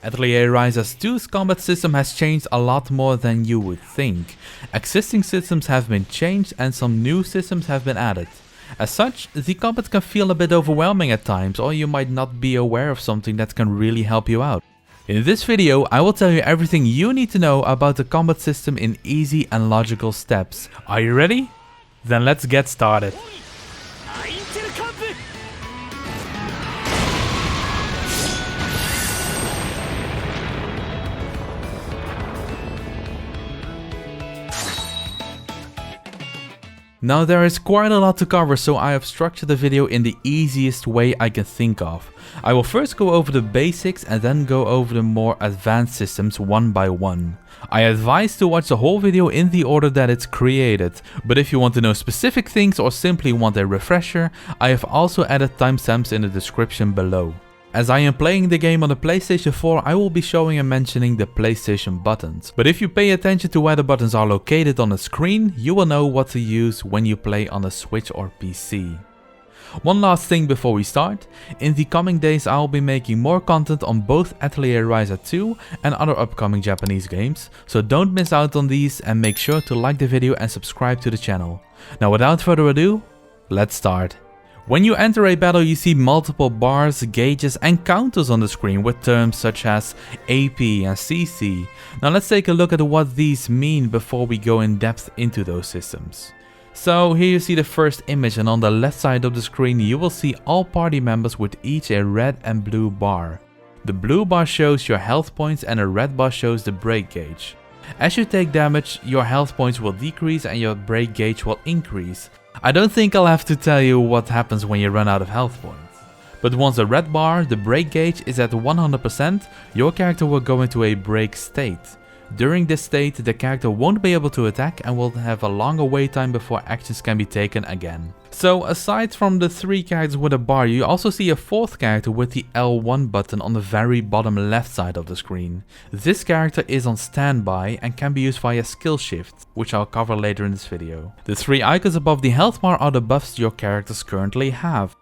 Atelier Ryza's 2's combat system has changed a lot more than you would think. Existing systems have been changed and some new systems have been added. As such, the combat can feel a bit overwhelming at times, or you might not be aware of something that can really help you out. In this video, I will tell you everything you need to know about the combat system in easy and logical steps. Are you ready? Then let's get started. Now there is quite a lot to cover, so I have structured the video in the easiest way I can think of. I will first go over the basics and then go over the more advanced systems one by one. I advise to watch the whole video in the order that it's created, but if you want to know specific things or simply want a refresher, I have also added timestamps in the description below. As I am playing the game on the PlayStation 4, I will be showing and mentioning the PlayStation buttons. But if you pay attention to where the buttons are located on the screen, you will know what to use when you play on a Switch or PC. One last thing before we start. In the coming days I will be making more content on both Atelier Ryza 2 and other upcoming Japanese games, so don't miss out on these and make sure to like the video and subscribe to the channel. Now without further ado, let's start. When you enter a battle, you see multiple bars, gauges and counters on the screen with terms such as AP and CC. Now let's take a look at what these mean before we go in depth into those systems. So here you see the first image, and on the left side of the screen you will see all party members with each a red and blue bar. The blue bar shows your health points and the red bar shows the break gauge. As you take damage, your health points will decrease and your break gauge will increase. I don't think I'll have to tell you what happens when you run out of health points. But once the red bar, the break gauge, is at 100%, your character will go into a break state. During this state, the character won't be able to attack and will have a longer wait time before actions can be taken again. So aside from the 3 characters with a bar, you also see a 4th character with the L1 button on the very bottom left side of the screen. This character is on standby and can be used via skill shift, which I'll cover later in this video. The 3 icons above the health bar are the buffs your characters currently have.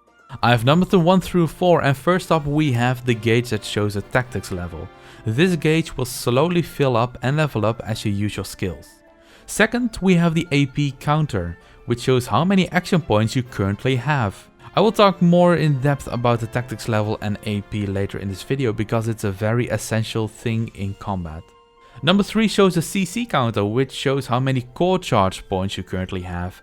I have numbered them 1 through 4, and first up we have the gauge that shows a tactics level. This gauge will slowly fill up and level up as you use your skills. Second, we have the AP counter, which shows how many action points you currently have. I will talk more in depth about the tactics level and AP later in this video because it's a very essential thing in combat. Number 3 shows the CC counter, which shows how many core charge points you currently have.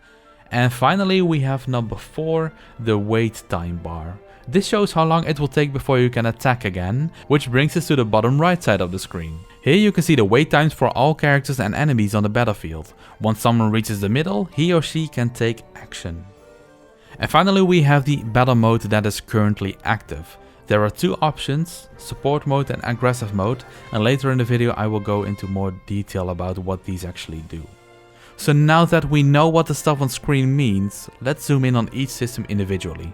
And finally we have number 4, the wait time bar. This shows how long it will take before you can attack again, which brings us to the bottom right side of the screen. Here you can see the wait times for all characters and enemies on the battlefield. Once someone reaches the middle, he or she can take action. And finally we have the battle mode that is currently active. There are 2 options, support mode and aggressive mode, and later in the video I will go into more detail about what these actually do. So now that we know what the stuff on screen means, let's zoom in on each system individually.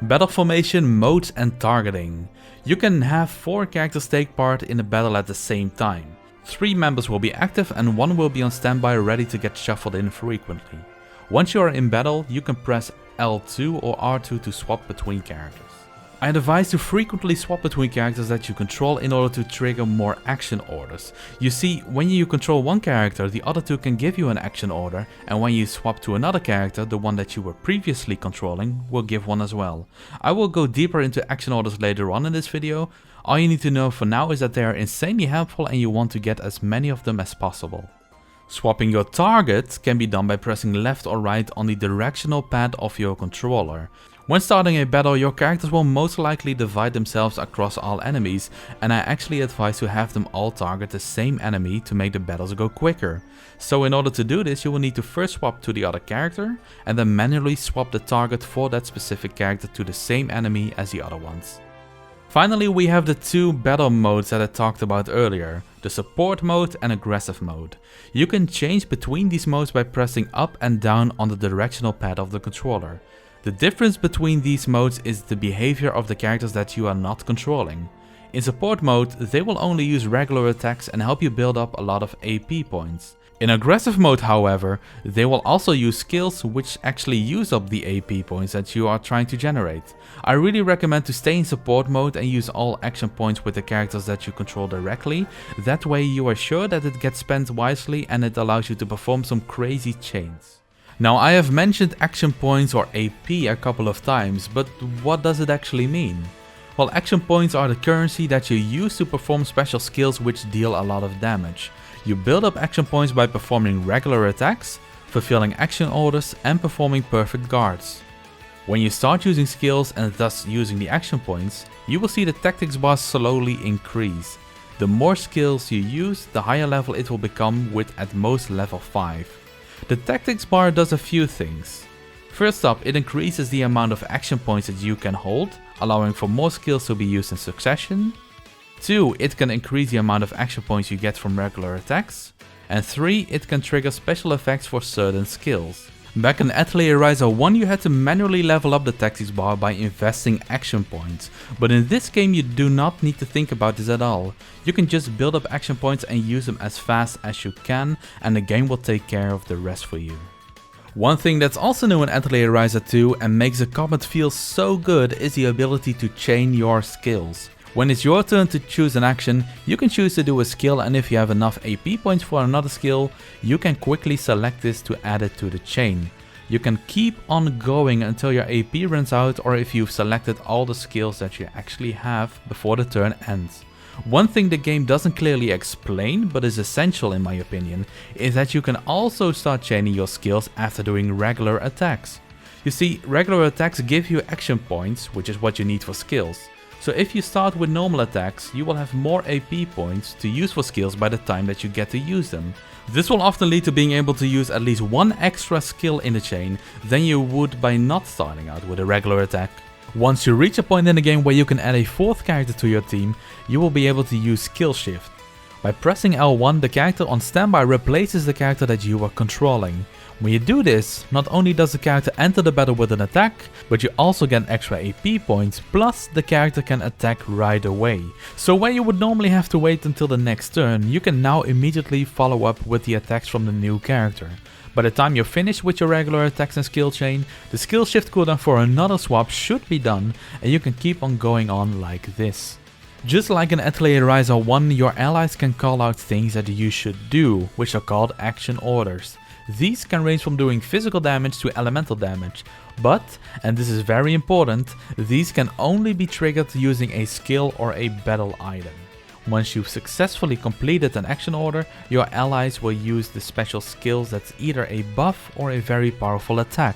Battle formation, modes and targeting. You can have 4 characters take part in a battle at the same time. 3 members will be active and 1 will be on standby ready to get shuffled in frequently. Once you are in battle, you can press L2 or R2 to swap between characters. I advise to frequently swap between characters that you control in order to trigger more action orders. You see, when you control one character, the other 2 can give you an action order, and when you swap to another character, the one that you were previously controlling will give one as well. I will go deeper into action orders later on in this video. All you need to know for now is that they are insanely helpful and you want to get as many of them as possible. Swapping your target can be done by pressing left or right on the directional pad of your controller. When starting a battle, your characters will most likely divide themselves across all enemies, and I actually advise to have them all target the same enemy to make the battles go quicker. So in order to do this, you will need to first swap to the other character, and then manually swap the target for that specific character to the same enemy as the other ones. Finally, we have the 2 battle modes that I talked about earlier, the support mode and aggressive mode. You can change between these modes by pressing up and down on the directional pad of the controller. The difference between these modes is the behavior of the characters that you are not controlling. In support mode, they will only use regular attacks and help you build up a lot of AP points. In aggressive mode, however, they will also use skills which actually use up the AP points that you are trying to generate. I really recommend to stay in support mode and use all action points with the characters that you control directly. That way you are sure that it gets spent wisely and it allows you to perform some crazy chains. Now, I have mentioned action points or AP a couple of times, but what does it actually mean? Well, action points are the currency that you use to perform special skills which deal a lot of damage. You build up action points by performing regular attacks, fulfilling action orders and performing perfect guards. When you start using skills and thus using the action points, you will see the tactics bar slowly increase. The more skills you use, the higher level it will become with at most level 5. The tactics bar does a few things. First up, it increases the amount of action points that you can hold, allowing for more skills to be used in succession. 2. It can increase the amount of action points you get from regular attacks. And 3. It can trigger special effects for certain skills. Back in Atelier Ryza 1 you had to manually level up the tactics bar by investing action points, but in this game you do not need to think about this at all. You can just build up action points and use them as fast as you can, and the game will take care of the rest for you. One thing that's also new in Atelier Ryza 2 and makes the combat feel so good is the ability to chain your skills. When it's your turn to choose an action, you can choose to do a skill, and if you have enough AP points for another skill, you can quickly select this to add it to the chain. You can keep on going until your AP runs out, or if you've selected all the skills that you actually have before the turn ends. One thing the game doesn't clearly explain, but is essential in my opinion, is that you can also start chaining your skills after doing regular attacks. You see, regular attacks give you action points, which is what you need for skills. So if you start with normal attacks, you will have more AP points to use for skills by the time that you get to use them. This will often lead to being able to use at least one extra skill in the chain than you would by not starting out with a regular attack. Once you reach a point in the game where you can add a 4th character to your team, you will be able to use skill shift. By pressing L1, the character on standby replaces the character that you are controlling. When you do this, not only does the character enter the battle with an attack, but you also get extra AP points, plus the character can attack right away. So where you would normally have to wait until the next turn, you can now immediately follow up with the attacks from the new character. By the time you're finished with your regular attacks and skill chain, the skill shift cooldown for another swap should be done, and you can keep on going on like this. Just like in Atelier Ryza 1, your allies can call out things that you should do, which are called action orders. These can range from doing physical damage to elemental damage, but, and this is very important, these can only be triggered using a skill or a battle item. Once you've successfully completed an action order, your allies will use the special skills that's either a buff or a very powerful attack.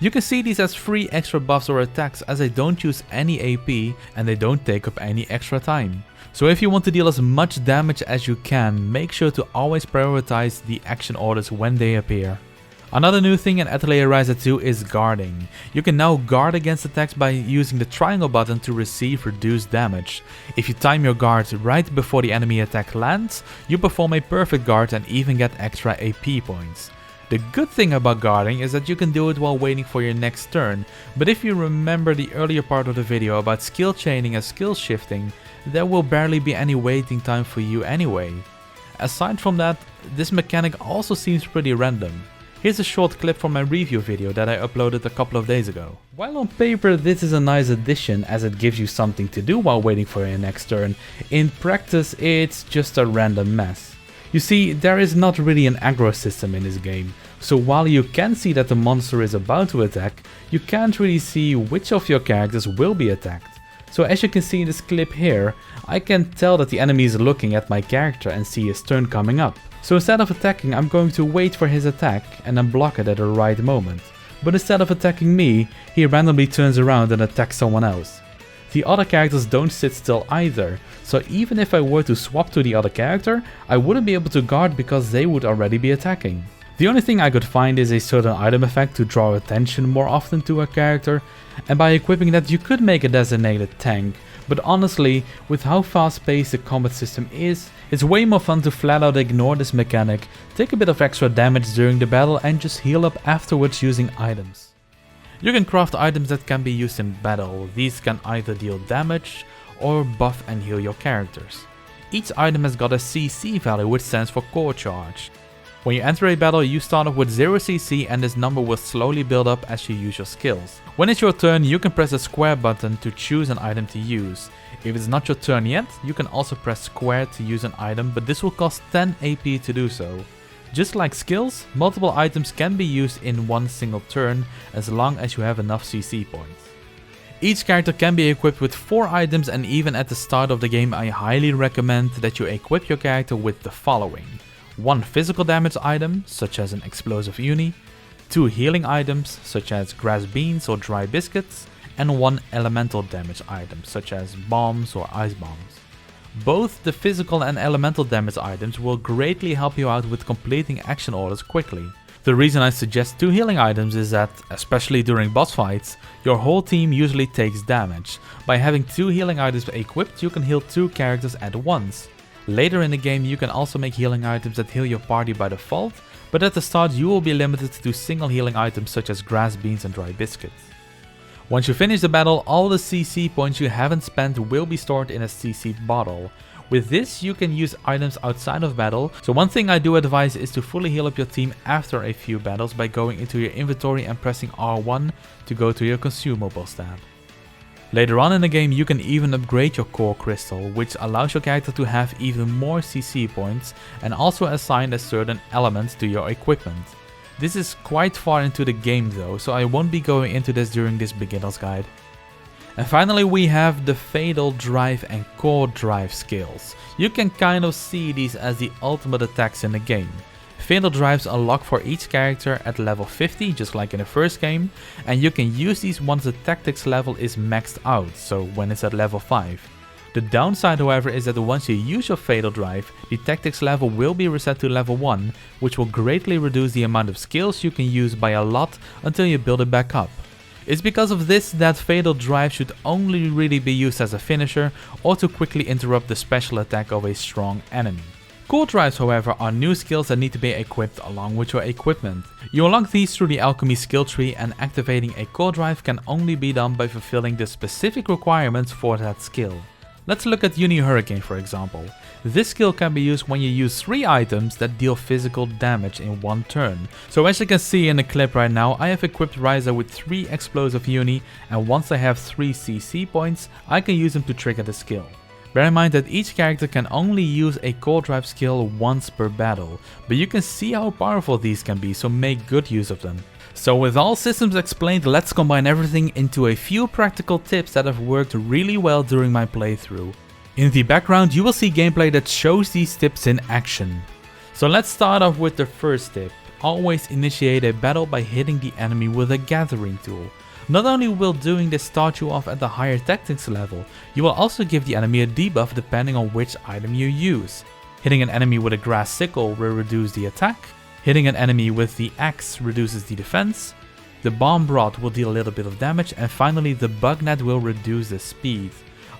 You can see these as free extra buffs or attacks, as they don't use any AP and they don't take up any extra time. So if you want to deal as much damage as you can, make sure to always prioritize the action orders when they appear. Another new thing in Atelier Ryza 2 is guarding. You can now guard against attacks by using the triangle button to receive reduced damage. If you time your guard right before the enemy attack lands, you perform a perfect guard and even get extra AP points. The good thing about guarding is that you can do it while waiting for your next turn, but if you remember the earlier part of the video about skill chaining and skill shifting, there will barely be any waiting time for you anyway. Aside from that, this mechanic also seems pretty random. Here's a short clip from my review video that I uploaded a couple of days ago. While on paper this is a nice addition as it gives you something to do while waiting for your next turn, in practice it's just a random mess. You see, there is not really an aggro system in this game, so while you can see that the monster is about to attack, you can't really see which of your characters will be attacked. So as you can see in this clip here, I can tell that the enemy is looking at my character and see his turn coming up. So instead of attacking, I'm going to wait for his attack and then block it at the right moment. But instead of attacking me, he randomly turns around and attacks someone else. The other characters don't sit still either, so even if I were to swap to the other character, I wouldn't be able to guard because they would already be attacking. The only thing I could find is a certain item effect to draw attention more often to a character, and by equipping that you could make a designated tank, but honestly, with how fast paced the combat system is, it's way more fun to flat out ignore this mechanic, take a bit of extra damage during the battle and just heal up afterwards using items. You can craft items that can be used in battle. These can either deal damage or buff and heal your characters. Each item has got a CC value, which stands for core charge. When you enter a battle, you start off with 0 CC and this number will slowly build up as you use your skills. When it's your turn, you can press the square button to choose an item to use. If it's not your turn yet, you can also press square to use an item, but this will cost 10 AP to do so. Just like skills, multiple items can be used in one single turn as long as you have enough CC points. Each character can be equipped with 4 items, and even at the start of the game I highly recommend that you equip your character with the following. 1 physical damage item, such as an explosive uni, 2 healing items, such as grass beans or dry biscuits, and 1 elemental damage item, such as bombs or ice bombs. Both the physical and elemental damage items will greatly help you out with completing action orders quickly. The reason I suggest 2 healing items is that, especially during boss fights, your whole team usually takes damage. By having 2 healing items equipped, you can heal 2 characters at once. Later in the game you can also make healing items that heal your party by default, but at the start you will be limited to single healing items such as grass beans and dry biscuits. Once you finish the battle, all the CC points you haven't spent will be stored in a CC bottle. With this you can use items outside of battle, so one thing I do advise is to fully heal up your team after a few battles by going into your inventory and pressing R1 to go to your consumables tab. Later on in the game you can even upgrade your core crystal, which allows your character to have even more CC points and also assign a certain element to your equipment. This is quite far into the game though, so I won't be going into this during this beginner's guide. And finally we have the Fatal Drive and Core Drive skills. You can kind of see these as the ultimate attacks in the game. Fatal Drives unlock for each character at level 50, just like in the first game, and you can use these once the tactics level is maxed out, so when it's at level 5. The downside however is that once you use your Fatal Drive, the tactics level will be reset to level 1, which will greatly reduce the amount of skills you can use by a lot until you build it back up. It's because of this that Fatal Drive should only really be used as a finisher or to quickly interrupt the special attack of a strong enemy. Core Drives however are new skills that need to be equipped along with your equipment. You unlock these through the Alchemy skill tree, and activating a Core Drive can only be done by fulfilling the specific requirements for that skill. Let's look at Uni Hurricane for example. This skill can be used when you use 3 items that deal physical damage in one turn. So as you can see in the clip right now, I have equipped Ryza with 3 explosive uni, and once I have 3 CC points, I can use them to trigger the skill. Bear in mind that each character can only use a Core Drive skill once per battle, but you can see how powerful these can be, so make good use of them. So with all systems explained, let's combine everything into a few practical tips that have worked really well during my playthrough. In the background you will see gameplay that shows these tips in action. So let's start off with the first tip. Always initiate a battle by hitting the enemy with a gathering tool. Not only will doing this start you off at the higher tactics level, you will also give the enemy a debuff depending on which item you use. Hitting an enemy with a grass sickle will reduce the attack, hitting an enemy with the axe reduces the defense, the bomb rod will deal a little bit of damage, and finally the bug net will reduce the speed.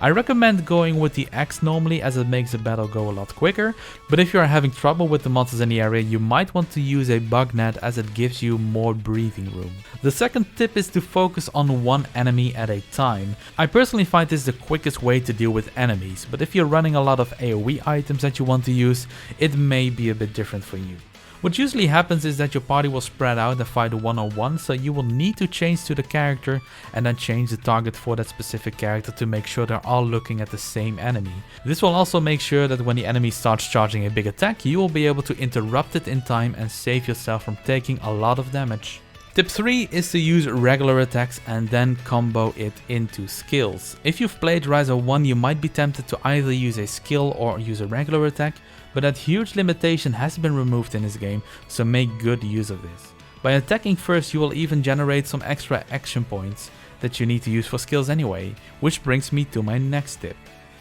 I recommend going with the axe normally as it makes the battle go a lot quicker, but if you are having trouble with the monsters in the area you might want to use a bug net as it gives you more breathing room. The second tip is to focus on one enemy at a time. I personally find this the quickest way to deal with enemies, but if you're running a lot of AoE items that you want to use, it may be a bit different for you. What usually happens is that your party will spread out and fight one-on-one, so you will need to change to the character and then change the target for that specific character to make sure they're all looking at the same enemy. This will also make sure that when the enemy starts charging a big attack, you will be able to interrupt it in time and save yourself from taking a lot of damage. Tip 3 is to use regular attacks and then combo it into skills. If you've played Ryza 1 you might be tempted to either use a skill or use a regular attack, but that huge limitation has been removed in this game, so make good use of this. By attacking first you will even generate some extra action points that you need to use for skills anyway, which brings me to my next tip.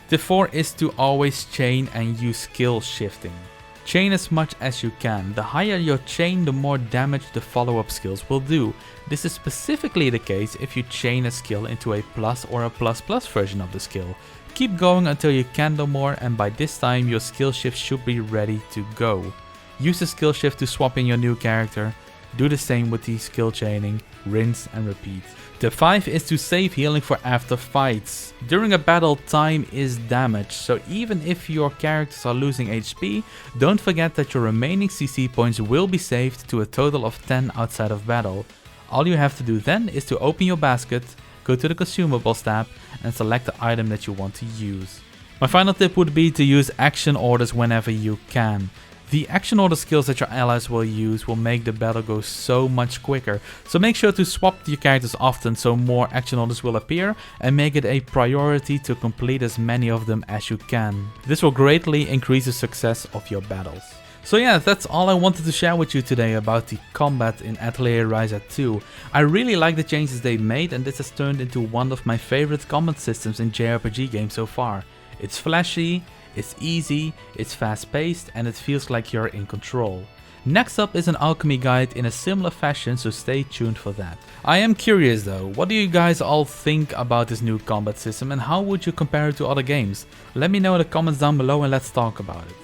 Tip 4 is to always chain and use skill shifting. Chain as much as you can. The higher your chain, the more damage the follow-up skills will do. This is specifically the case if you chain a skill into a plus or a plus plus version of the skill. Keep going until you can no more, and by this time your skill shift should be ready to go. Use the skill shift to swap in your new character, Do the same with the skill chaining, rinse and repeat. Tip 5 is to save healing for after fights. During a battle, time is damage, so even if your characters are losing HP, don't forget that your remaining CC points will be saved to a total of 10 outside of battle. All you have to do then is to open your basket, go to the consumables tab and select the item that you want to use. My final tip would be to use action orders whenever you can. The action order skills that your allies will use will make the battle go so much quicker, so make sure to swap your characters often so more action orders will appear and make it a priority to complete as many of them as you can. This will greatly increase the success of your battles. So yeah, that's all I wanted to share with you today about the combat in Atelier Ryza 2. I really like the changes they made and this has turned into one of my favorite combat systems in JRPG games so far. It's flashy, it's easy, it's fast paced and it feels like you're in control. Next up is an alchemy guide in a similar fashion, so stay tuned for that. I am curious though, what do you guys all think about this new combat system and how would you compare it to other games? Let me know in the comments down below and let's talk about it.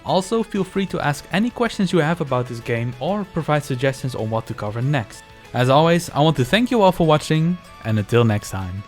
Also feel free to ask any questions you have about this game or provide suggestions on what to cover next. As always, I want to thank you all for watching and until next time.